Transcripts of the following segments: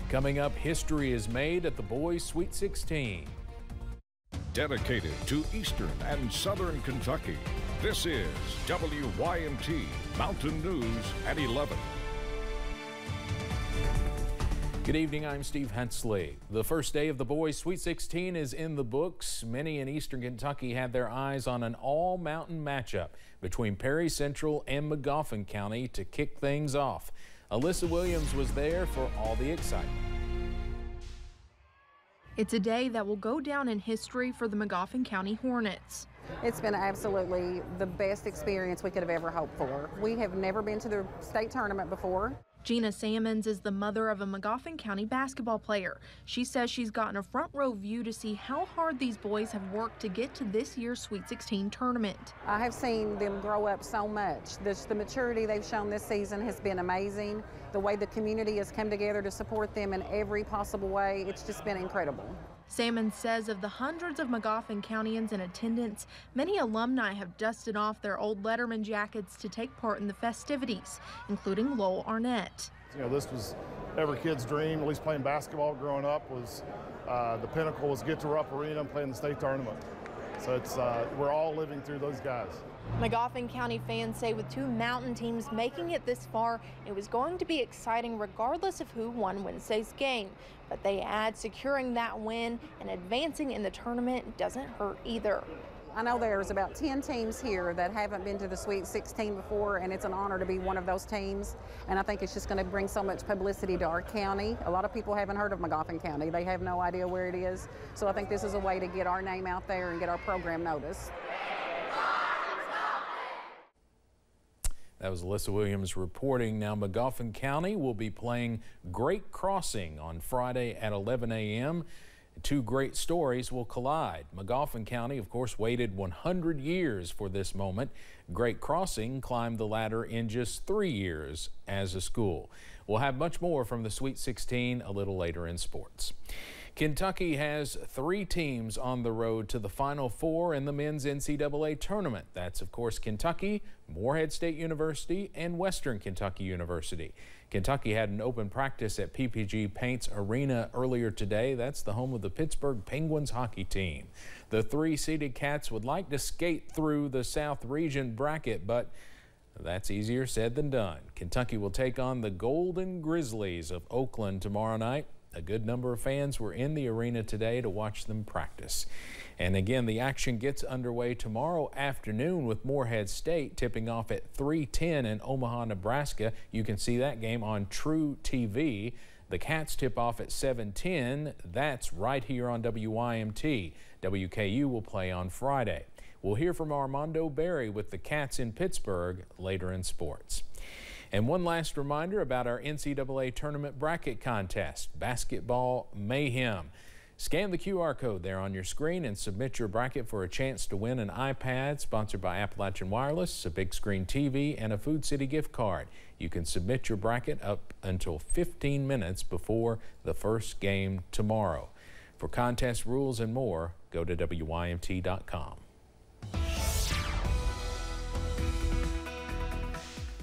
Coming up, history is made at the boys' Sweet 16. Dedicated to Eastern and Southern Kentucky, this is WYMT Mountain News at 11. Good evening, I'm Steve Hensley. The first day of the boys' Sweet 16 is in the books. Many in Eastern Kentucky had their eyes on an all-mountain matchup between Perry Central and Magoffin County to kick things off. Alyssa Williams was there for all the excitement. It's a day that will go down in history for the Magoffin County Hornets. It's been absolutely the best experience we could have ever hoped for. We have never been to the state tournament before. Gina Sammons is the mother of a Magoffin County basketball player. She says she's gotten a front row view to see how hard these boys have worked to get to this year's Sweet 16 tournament. I have seen them grow up so much. The maturity they've shown this season has been amazing. The way the community has come together to support them in every possible way, it's just been incredible. Sammons says of the hundreds of Magoffin Countyans in attendance, many alumni have dusted off their old Letterman jackets to take part in the festivities, including Lowell Arnett. You know, this was every kid's dream, at least playing basketball growing up was the pinnacle was get to Rupp Arena and play in the state tournament. So it's we're all living through those guys. Magoffin County fans say with two mountain teams making it this far, it was going to be exciting regardless of who won Wednesday's game. But they add securing that win and advancing in the tournament doesn't hurt either. I know there's about 10 teams here that haven't been to the Sweet 16 before, and it's an honor to be one of those teams. And I think it's just going to bring so much publicity to our county. A lot of people haven't heard of Magoffin County. They have no idea where it is. So I think this is a way to get our name out there and get our program noticed. That was Alyssa Williams reporting. Now, Magoffin County will be playing Great Crossing on Friday at 11 a.m. Two great stories will collide. Magoffin County, of course, waited 100 years for this moment. Great Crossing climbed the ladder in just 3 years as a school. We'll have much more from the Sweet 16 a little later in sports. Kentucky has 3 teams on the road to the Final Four in the men's NCAA tournament. That's, of course, Kentucky, Morehead State University, and Western Kentucky University. Kentucky had an open practice at PPG Paints Arena earlier today. That's the home of the Pittsburgh Penguins hockey team. The 3-seeded Cats would like to skate through the South Region bracket, but that's easier said than done. Kentucky will take on the Golden Grizzlies of Oakland tomorrow night. A good number of fans were in the arena today to watch them practice. And again, the action gets underway tomorrow afternoon with Morehead State tipping off at 3:10 in Omaha, Nebraska. You can see that game on True TV. The Cats tip off at 7:10. That's right here on WYMT. WKU will play on Friday. We'll hear from Armando Berry with the Cats in Pittsburgh later in sports. And one last reminder about our NCAA tournament bracket contest, Basketball Mayhem. Scan the QR code there on your screen and submit your bracket for a chance to win an iPad sponsored by Appalachian Wireless, a big screen TV, and a Food City gift card. You can submit your bracket up until 15 minutes before the first game tomorrow. For contest rules and more, go to WYMT.com.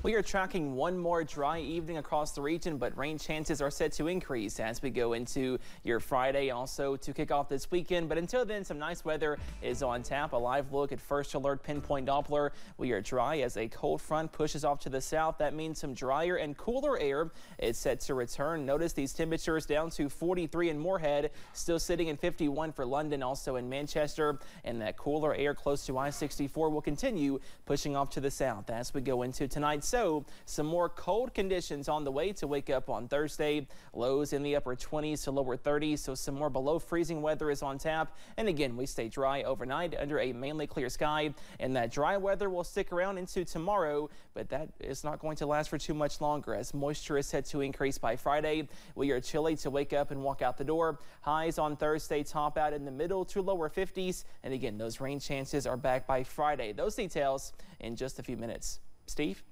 We are tracking one more dry evening across the region, but rain chances are set to increase as we go into your Friday, also to kick off this weekend. But until then, some nice weather is on tap. A live look at First Alert Pinpoint Doppler. We are dry as a cold front pushes off to the south. That means some drier and cooler air is set to return. Notice these temperatures down to 43 in Morehead, still sitting in 51 for London, also in Manchester. And that cooler air close to I-64 will continue pushing off to the south as we go into tonight's. So some more cold conditions on the way to wake up on Thursday. Lows in the upper 20s to lower 30s, so some more below freezing weather is on tap. And again, we stay dry overnight under a mainly clear sky, and that dry weather will stick around into tomorrow, but that is not going to last for too much longer as moisture is set to increase by Friday. We are chilly to wake up and walk out the door. Highs on Thursday top out in the middle to lower 50s, and again, those rain chances are back by Friday. Those details in just a few minutes. Steve?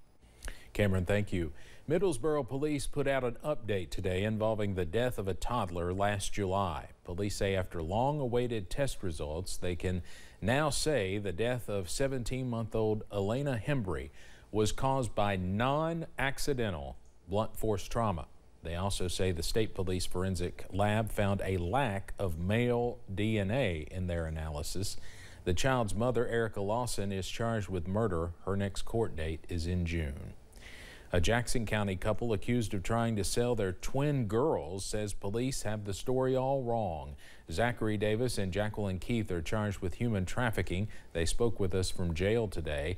Cameron, thank you. Middlesboro police put out an update today involving the death of a toddler last July. Police say after long-awaited test results, they can now say the death of 17-month-old Elena Hembry was caused by non-accidental blunt force trauma. They also say the state police forensic lab found a lack of male DNA in their analysis. The child's mother, Erica Lawson, is charged with murder. Her next court date is in June. A Jackson County couple accused of trying to sell their twin girls says police have the story all wrong. Zachary Davis and Jacqueline Keith are charged with human trafficking. They spoke with us from jail today.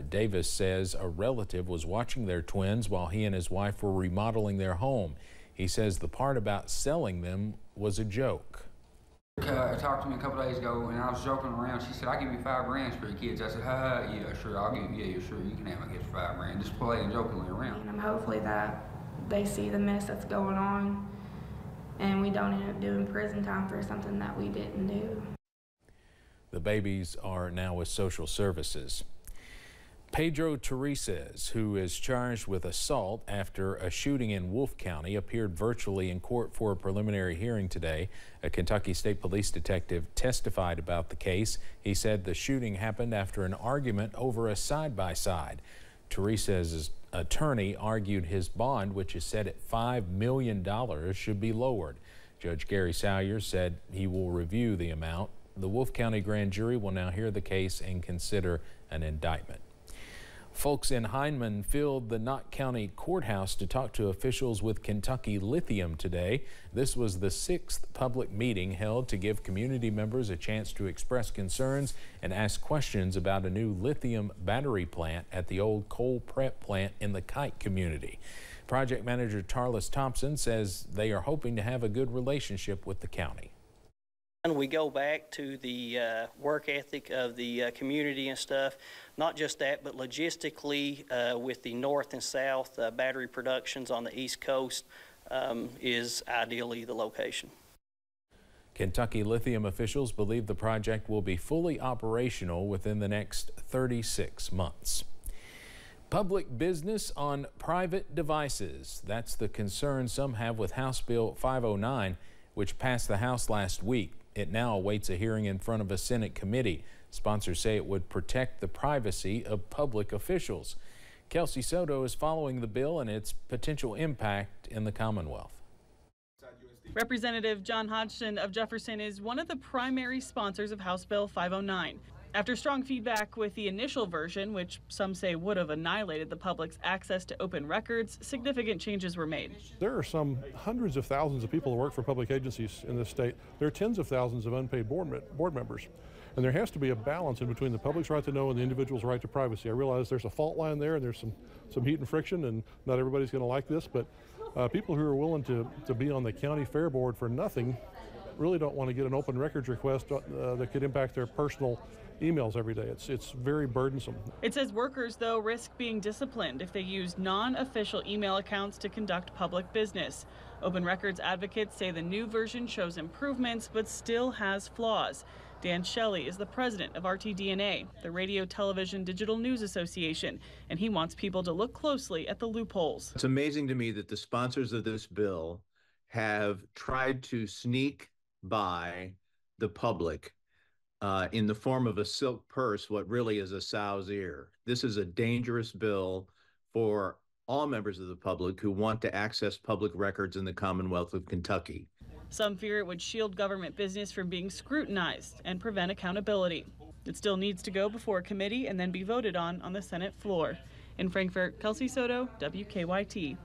Davis says a relative was watching their twins while he and his wife were remodeling their home. He says the part about selling them was a joke. Talked to me a couple days ago and I was joking around. She said, "I'll give you $5 grand for your kids." I said, "Ha, yeah, sure, I'll give you, yeah, sure, you can have my kids for $5 grand." Just playing jokingly around. And hopefully that they see the mess that's going on and we don't end up doing prison time for something that we didn't do. The babies are now with social services. Pedro Tereses, who is charged with assault after a shooting in Wolfe County, appeared virtually in court for a preliminary hearing today. A Kentucky State Police detective testified about the case. He said the shooting happened after an argument over a side-by-side. Tereses' attorney argued his bond, which is set at $5 million, should be lowered. Judge Gary Salyers said he will review the amount. The Wolfe County grand jury will now hear the case and consider an indictment. Folks in Hindman filled the Knott County Courthouse to talk to officials with Kentucky Lithium today. This was the 6th public meeting held to give community members a chance to express concerns and ask questions about a new lithium battery plant at the old coal prep plant in the Kite community. Project manager Tarlis Thompson says they are hoping to have a good relationship with the county. And we go back to the work ethic of the community and stuff. Not just that, but logistically with the north and south battery productions on the East Coast is ideally the location. Kentucky Lithium officials believe the project will be fully operational within the next 36 months. Public business on private devices. That's the concern some have with House Bill 509, which passed the House last week. It now awaits a hearing in front of a Senate committee. Sponsors say it would protect the privacy of public officials. Kelsey Soto is following the bill and its potential impact in the Commonwealth. Representative John Hodgson of Jefferson is one of the primary sponsors of House Bill 509. After strong feedback with the initial version, which some say would have annihilated the public's access to open records, significant changes were made. There are some hundreds of thousands of people who work for public agencies in this state. There are tens of thousands of unpaid board members. And there has to be a balance in between the public's right to know and the individual's right to privacy. I realize there's a fault line there and there's some heat and friction, and not everybody's going to like this, but people who are willing to be on the county fair board for nothing really don't want to get an open records request that could impact their personal emails every day. It's very burdensome. It says workers, though, risk being disciplined if they use non-official email accounts to conduct public business. Open records advocates say the new version shows improvements but still has flaws. Dan Shelley is the president of RTDNA, the Radio Television Digital News Association, and he wants people to look closely at the loopholes. It's amazing to me that the sponsors of this bill have tried to sneak by the public in the form of a silk purse, what really is a sow's ear. This is a dangerous bill for all members of the public who want to access public records in the Commonwealth of Kentucky. Some fear it would shield government business from being scrutinized and prevent accountability. It still needs to go before a committee and then be voted on the Senate floor. In Frankfort, Kelsey Soto, WKYT.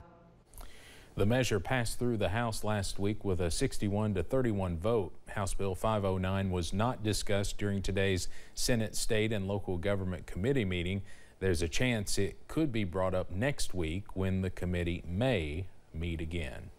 The measure passed through the House last week with a 61-31 vote. House Bill 509 was not discussed during today's Senate State and Local Government Committee meeting. There's a chance it could be brought up next week when the committee may meet again.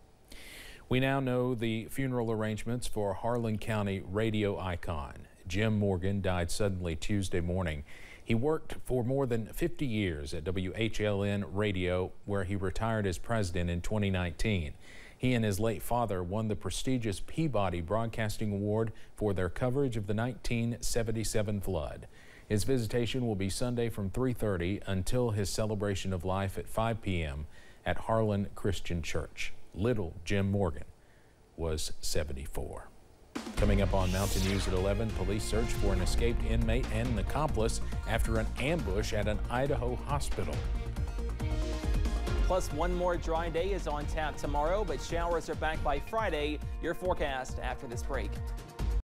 We now know the funeral arrangements for Harlan County radio icon. Jim Morgan died suddenly Tuesday morning. He worked for more than 50 years at WHLN Radio, where he retired as president in 2019. He and his late father won the prestigious Peabody Broadcasting Award for their coverage of the 1977 flood. His visitation will be Sunday from 3:30 until his celebration of life at 5 p.m. at Harlan Christian Church. Little Jim Morgan was 74. Coming up on Mountain News at 11, police search for an escaped inmate and an accomplice after an ambush at an Idaho hospital. Plus, one more dry day is on tap tomorrow, but showers are back by Friday. Your forecast after this break.